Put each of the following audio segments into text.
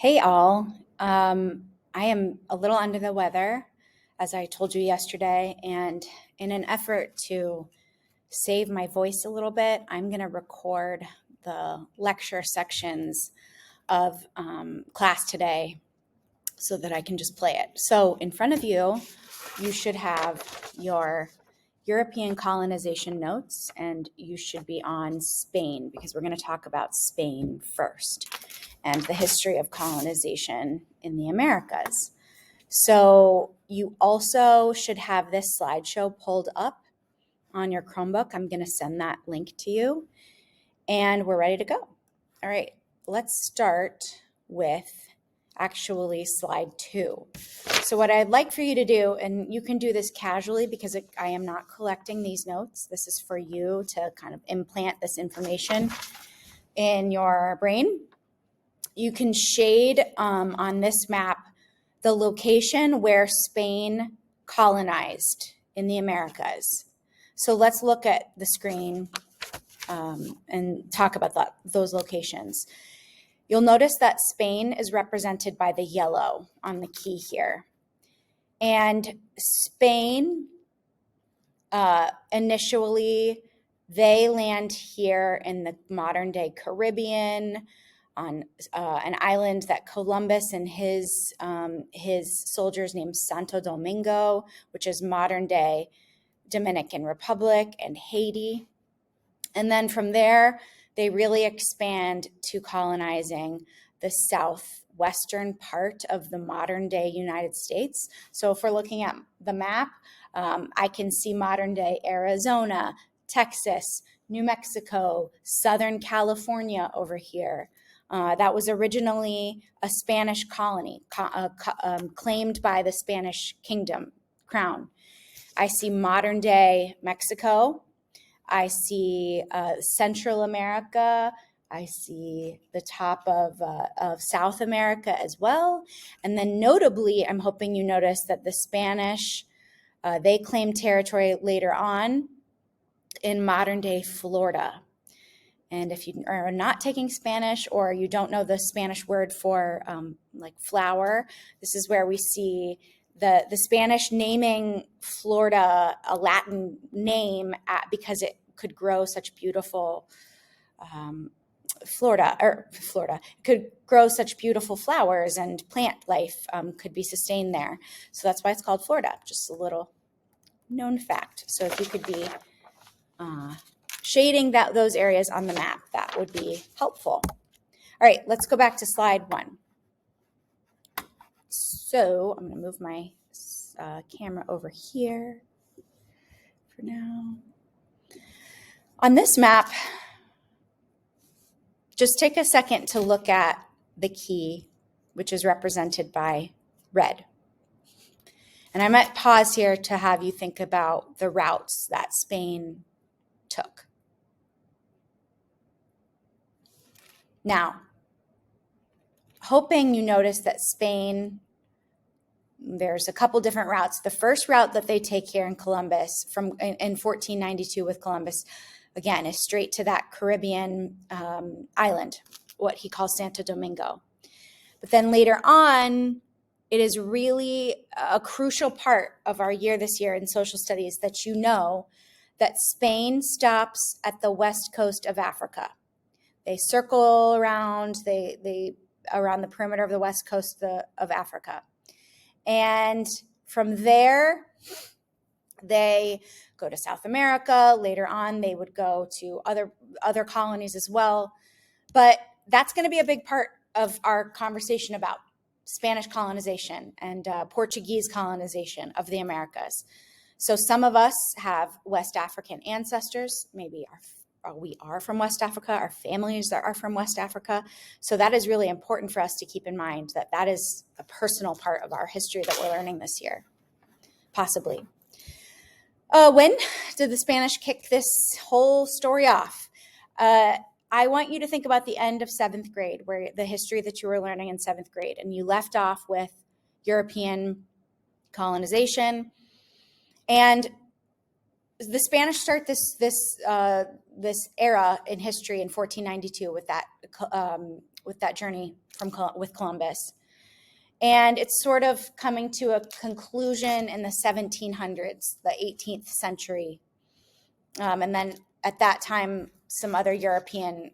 Hey all. I am a little under the weather, as I told you yesterday, and in an effort to save my voice a little bit, I'm going to record the lecture sections of class today so that I can just play it. So in front of you, you should have your European colonization notes, and you should be on Spain because we're going to talk about Spain first and the history of colonization in the Americas. So you also should have this slideshow pulled up on your Chromebook. I'm going to send that link to you, and we're ready to go. All right, let's start with actually slide 2. So what I'd like for you to do, and you can do this casually because I am not collecting these notes. This is for you to kind of implant this information in your brain. You can shade on this map the location where Spain colonized in the Americas. So let's look at the screen and talk about those locations. You'll notice that Spain is represented by the yellow on the key here. And Spain, initially, they land here in the modern day Caribbean, on an island that Columbus and his soldiers named Santo Domingo, which is modern day Dominican Republic and Haiti. And then from there, they really expand to colonizing the southwestern part of the modern day United States. So if we're looking at the map, I can see modern day Arizona, Texas, New Mexico, Southern California over here. That was originally a Spanish colony claimed by the Spanish kingdom crown. I see modern day Mexico. I see Central America. I see the top of South America as well. And then notably, I'm hoping you notice that the Spanish, they claimed territory later on in modern day Florida. And if you are not taking Spanish or you don't know the Spanish word for like flower, this is where we see the Spanish naming Florida a Latin name because it could grow such beautiful Florida could grow such beautiful flowers, and plant life could be sustained there. So that's why it's called Florida. Just a little known fact. So if you could be shading those areas on the map, that would be helpful. All right, let's go back to slide 1. So I'm going to move my camera over here for now. On this map, just take a second to look at the key, which is represented by red. And I might pause here to have you think about the routes that Spain took. Now, hoping you notice that Spain, there's a couple different routes. The first route that they take here in Columbus in 1492 with Columbus, again, is straight to that Caribbean island, what he calls Santo Domingo. But then later on, it is really a crucial part of our year this year in social studies that you know that Spain stops at the west coast of Africa. They circle around, around the perimeter of the west coast of Africa. And from there, they go to South America. Later on, they would go to other colonies as well. But that's going to be a big part of our conversation about Spanish colonization and Portuguese colonization of the Americas. So some of us have West African ancestors, maybe we are from West Africa, our families are from West Africa. So that is really important for us to keep in mind, that is a personal part of our history that we're learning this year, possibly. When did the Spanish kick this whole story off? I want you to think about the end of 7th grade, where the history that you were learning in 7th grade, and you left off with European colonization. And the Spanish start this era in history in 1492 with that journey with Columbus. And it's sort of coming to a conclusion in the 1700s, the 18th century. And then at that time, some other European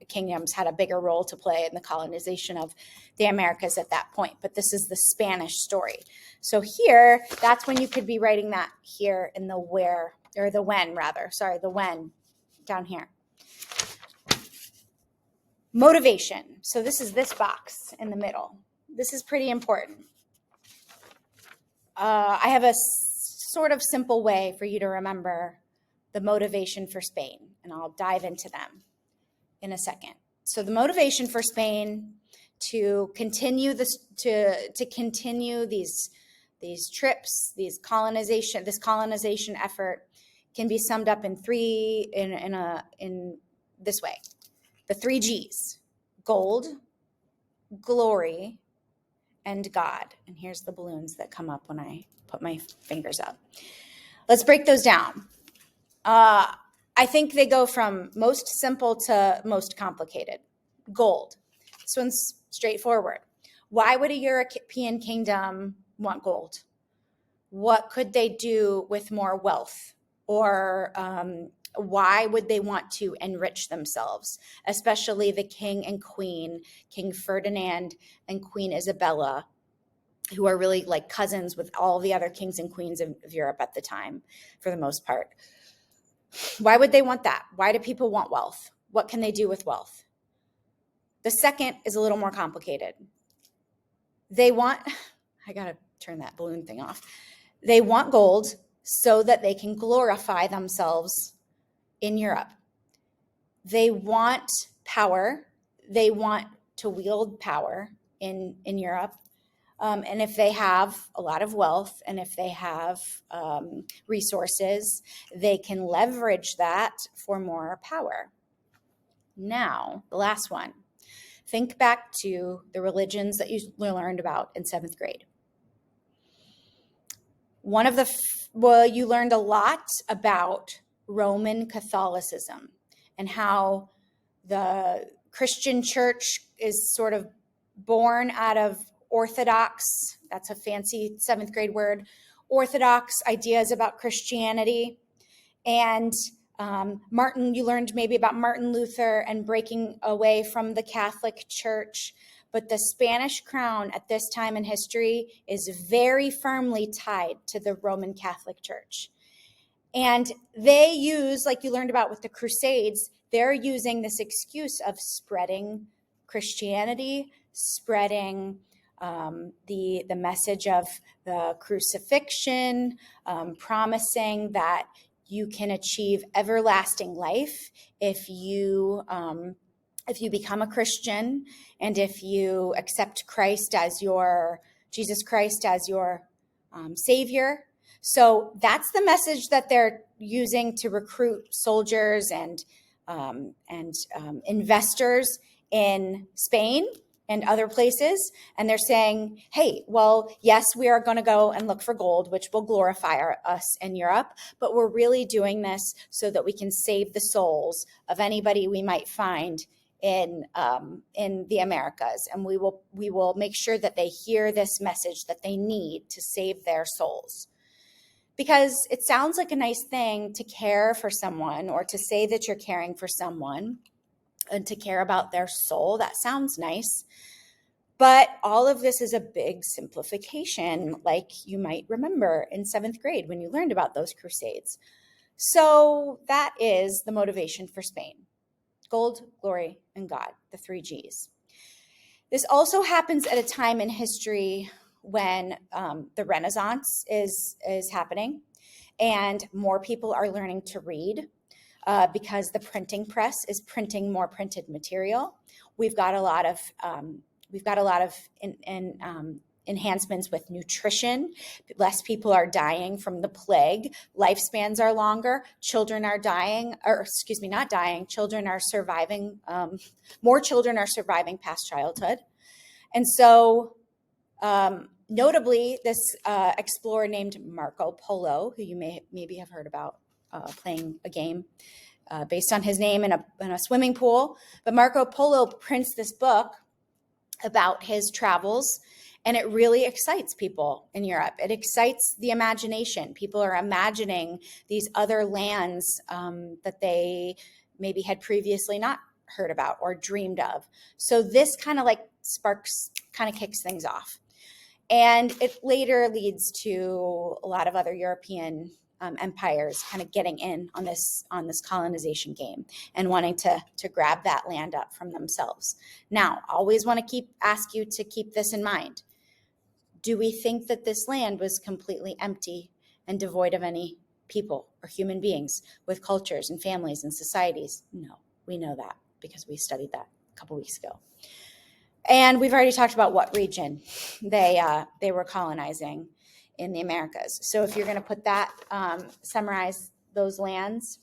kingdoms had a bigger role to play in the colonization of the Americas at that point. But this is the Spanish story. So here, that's when you could be writing that here in the when down here. Motivation. So this is this box in the middle. This is pretty important. I have a sort of simple way for you to remember the motivation for Spain, and I'll dive into them in a second. So the motivation for Spain to continue this, to continue these trips, this colonization effort, can be summed up in this way: the 3 G's: gold, glory, and God. And here's the balloons that come up when I put my fingers up. Let's break those down. I think they go from most simple to most complicated. Gold. This one's straightforward. Why would a European kingdom want gold? What could they do with more wealth? Or why would they want to enrich themselves, especially the king and queen, King Ferdinand and Queen Isabella, who are really like cousins with all the other kings and queens of Europe at the time, for the most part. Why would they want that? Why do people want wealth? What can they do with wealth? The second is a little more complicated. I got to turn that balloon thing off. They want gold so that they can glorify themselves in Europe. They want power. They want to wield power in Europe. And if they have a lot of wealth and if they have resources, they can leverage that for more power. Now, the last one. Think back to the religions that you learned about in 7th grade. You learned a lot about Roman Catholicism and how the Christian church is sort of born out of Orthodox, that's a fancy 7th grade word, Orthodox ideas about Christianity. And you learned maybe about Martin Luther and breaking away from the Catholic Church. But the Spanish crown at this time in history is very firmly tied to the Roman Catholic Church. And they use, like you learned about with the Crusades, they're using this excuse of spreading Christianity, spreading the message of the crucifixion, promising that you can achieve everlasting life if you become a Christian and if you accept Jesus Christ as your Savior. So that's the message that they're using to recruit soldiers and investors in Spain and other places. And they're saying, hey, well, yes, we are going to go and look for gold, which will glorify us in Europe, but we're really doing this so that we can save the souls of anybody we might find in the Americas. And we will make sure that they hear this message that they need to save their souls. Because it sounds like a nice thing to care for someone or to say that you're caring for someone and to care about their soul. That sounds nice. But all of this is a big simplification, like you might remember in 7th grade when you learned about those crusades. So that is the motivation for Spain: gold, glory, and God, the 3 G's. This also happens at a time in history when the Renaissance is happening and more people are learning to read because the printing press is printing more printed material. We've got a lot of enhancements with nutrition. Less people are dying from the plague. Lifespans are longer. Children are children are surviving. More children are surviving past childhood. And so notably, this explorer named Marco Polo, who you maybe have heard about playing a game based on his name in a swimming pool. But Marco Polo prints this book about his travels, and it really excites people in Europe. It excites the imagination. People are imagining these other lands that they maybe had previously not heard about or dreamed of. So this kind of like kicks things off. And it later leads to a lot of other European empires kind of getting in on this colonization game and wanting to grab that land up from themselves. Now, always want to ask you to keep this in mind. Do we think that this land was completely empty and devoid of any people or human beings with cultures and families and societies? No, we know that because we studied that a couple weeks ago. And we've already talked about what region they were colonizing in the Americas. So if you're going to put that, summarize those lands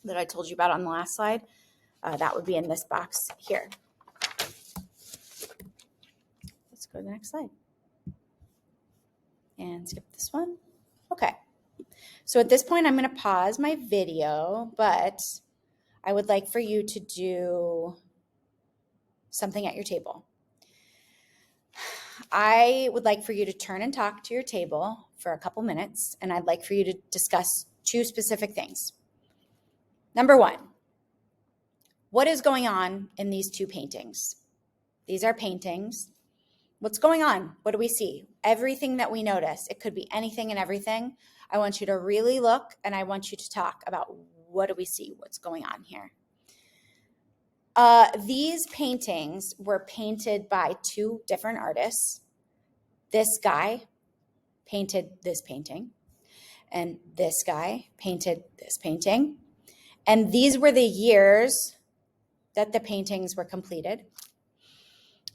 that I told you about on the last slide, that would be in this box here. Let's go to the next slide. And skip this one. Okay. So at this point, I'm going to pause my video, but I would like for you to do something at your table. I would like for you to turn and talk to your table for a couple minutes, and I'd like for you to discuss two specific things. Number one, what is going on in these two paintings? These are paintings. What's going on? What do we see? Everything that we notice. It could be anything and everything. I want you to really look, and I want you to talk about what do we see? What's going on here? These paintings were painted by two different artists. This guy painted this painting, and this guy painted this painting. And these were the years that the paintings were completed.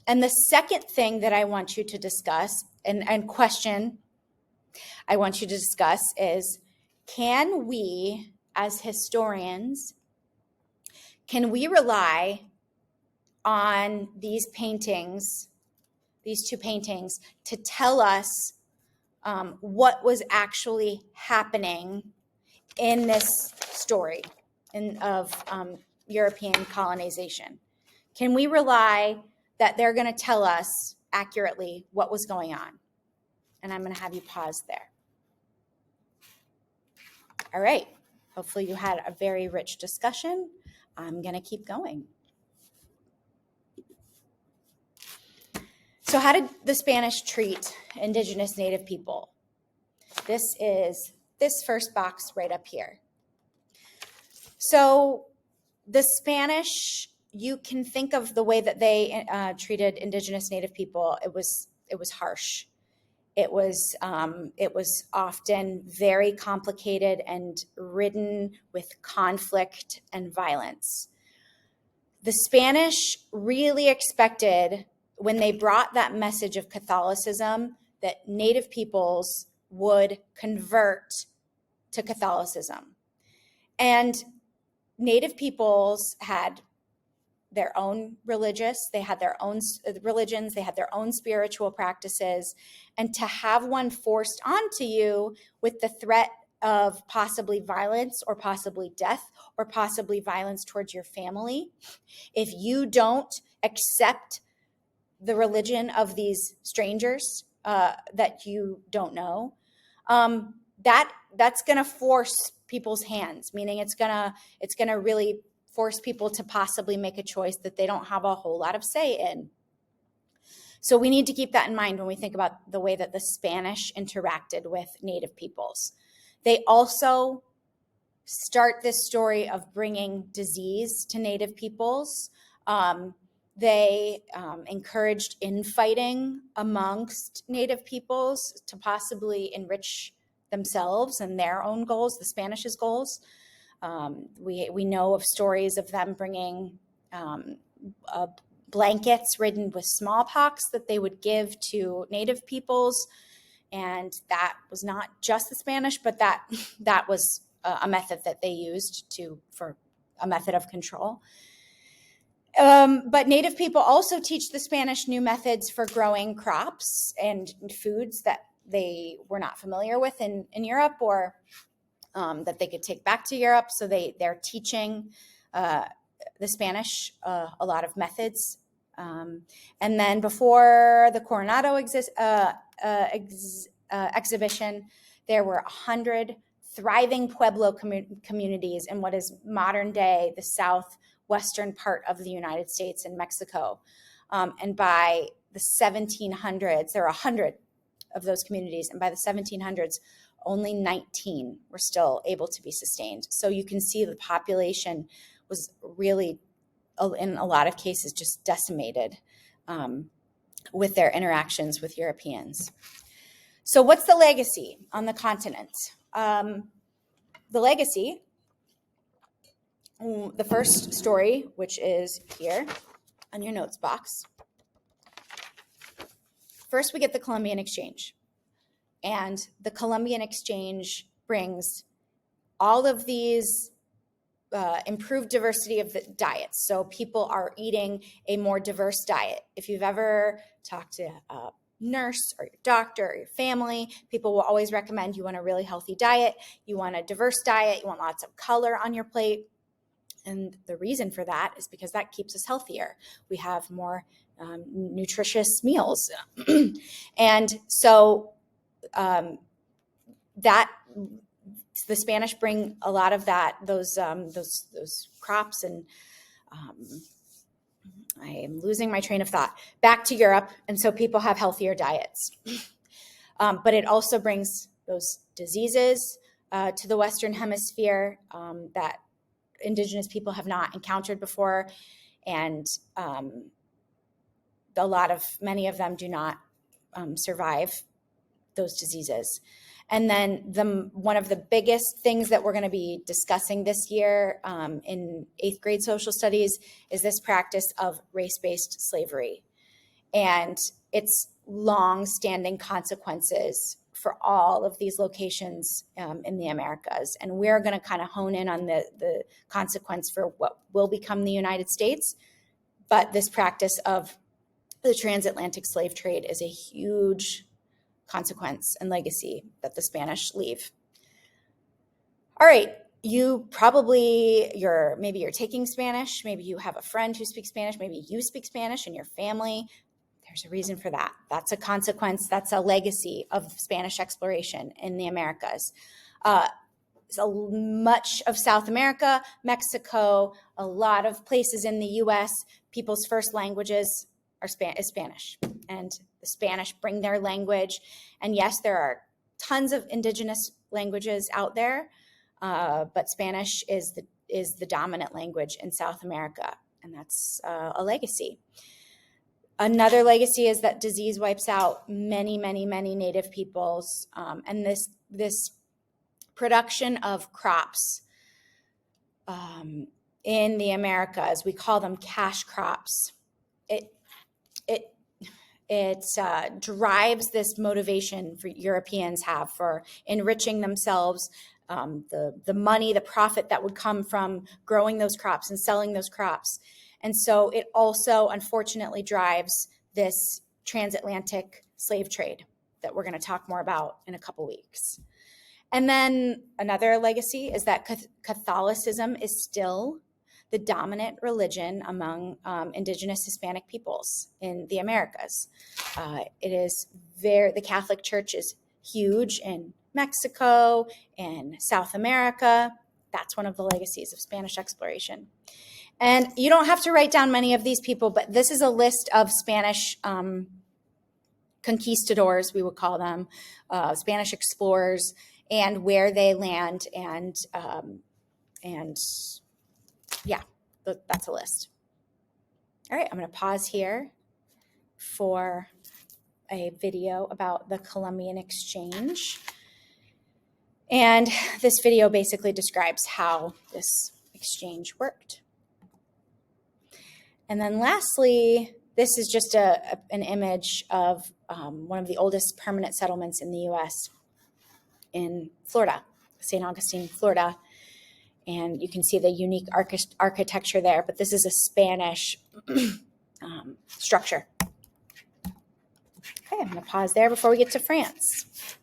And the second thing that I want you to discuss and question, I want you to discuss is, can we, as historians, can we rely on these paintings, these two paintings, to tell us what was actually happening in this story of European colonization? Can we rely that they're going to tell us accurately what was going on? And I'm going to have you pause there. All right. Hopefully you had a very rich discussion. I'm going to keep going. So how did the Spanish treat indigenous Native people? This is this first box right up here. So the Spanish, you can think of the way that they treated indigenous Native people. It was harsh. It was often very complicated and ridden with conflict and violence. The Spanish really expected, when they brought that message of Catholicism, that Native peoples would convert to Catholicism. And Native peoples had their own they had their own religions, they had their own spiritual practices, and to have one forced onto you with the threat of possibly violence or possibly death or possibly violence towards your family, if you don't accept the religion of these strangers that you don't know, that's going to force people's hands, meaning it's going to really force people to possibly make a choice that they don't have a whole lot of say in. So we need to keep that in mind when we think about the way that the Spanish interacted with Native peoples. They also start this story of bringing disease to Native peoples. They encouraged infighting amongst Native peoples to possibly enrich themselves and their own goals, the Spanish's goals. We know of stories of them bringing blankets ridden with smallpox that they would give to Native peoples. And that was not just the Spanish, but that was a method that they used for a method of control. But Native people also teach the Spanish new methods for growing crops and foods that they were not familiar with in Europe, or that they could take back to Europe. So they're teaching the Spanish a lot of methods. And then before the Coronado exhibition, there were 100 thriving Pueblo communities in what is modern day the southwestern part of the United States and Mexico. And by the 1700s, there were 100 of those communities. And by the 1700s, only 19 were still able to be sustained. So you can see the population was really, in a lot of cases, just decimated with their interactions with Europeans. So what's the legacy on the continent? The legacy, the first story, which is here on your notes box. First, we get the Columbian Exchange. And the Columbian Exchange brings all of these improved diversity of the diets. So people are eating a more diverse diet. If you've ever talked to a nurse or your doctor or your family, people will always recommend you want a really healthy diet. You want a diverse diet. You want lots of color on your plate. And the reason for that is because that keeps us healthier. We have more nutritious meals. And so that the Spanish bring a lot of those crops, and I am losing my train of thought, back to Europe, and so people have healthier diets. But it also brings those diseases to the Western Hemisphere that indigenous people have not encountered before, and many of them do not survive those diseases. And then one of the biggest things that we're going to be discussing this year in 8th grade social studies is this practice of race-based slavery and its long-standing consequences for all of these locations in the Americas. And we're going to kind of hone in on the consequence for what will become the United States. But this practice of the transatlantic slave trade is a huge consequence and legacy that the Spanish leave. All right, maybe you're taking Spanish, maybe you have a friend who speaks Spanish, maybe you speak Spanish in your family. There's a reason for that. That's a consequence, that's a legacy of Spanish exploration in the Americas. So much of South America, Mexico, a lot of places in the US, people's first languages is Spanish, and the Spanish bring their language. And yes, there are tons of indigenous languages out there, but Spanish is the dominant language in South America, and that's a legacy. Another legacy is that disease wipes out many, many, many native peoples, and this production of crops in the Americas, we call them cash crops. It drives this motivation for Europeans have for enriching themselves, the money, the profit that would come from growing those crops and selling those crops. And so it also, unfortunately, drives this transatlantic slave trade that we're going to talk more about in a couple weeks. And then another legacy is that Catholicism is still the dominant religion among indigenous Hispanic peoples in the Americas. The Catholic Church is huge in Mexico and South America. That's one of the legacies of Spanish exploration. And you don't have to write down many of these people, but this is a list of Spanish conquistadors, we would call them, Spanish explorers, and where they land, and yeah, that's a list. All right, I'm going to pause here for a video about the Columbian Exchange. And this video basically describes how this exchange worked. And then lastly, this is just an image of one of the oldest permanent settlements in the U.S. in Florida, St. Augustine, Florida. And you can see the unique architecture there, but this is a Spanish structure. Okay, I'm going to pause there before we get to France.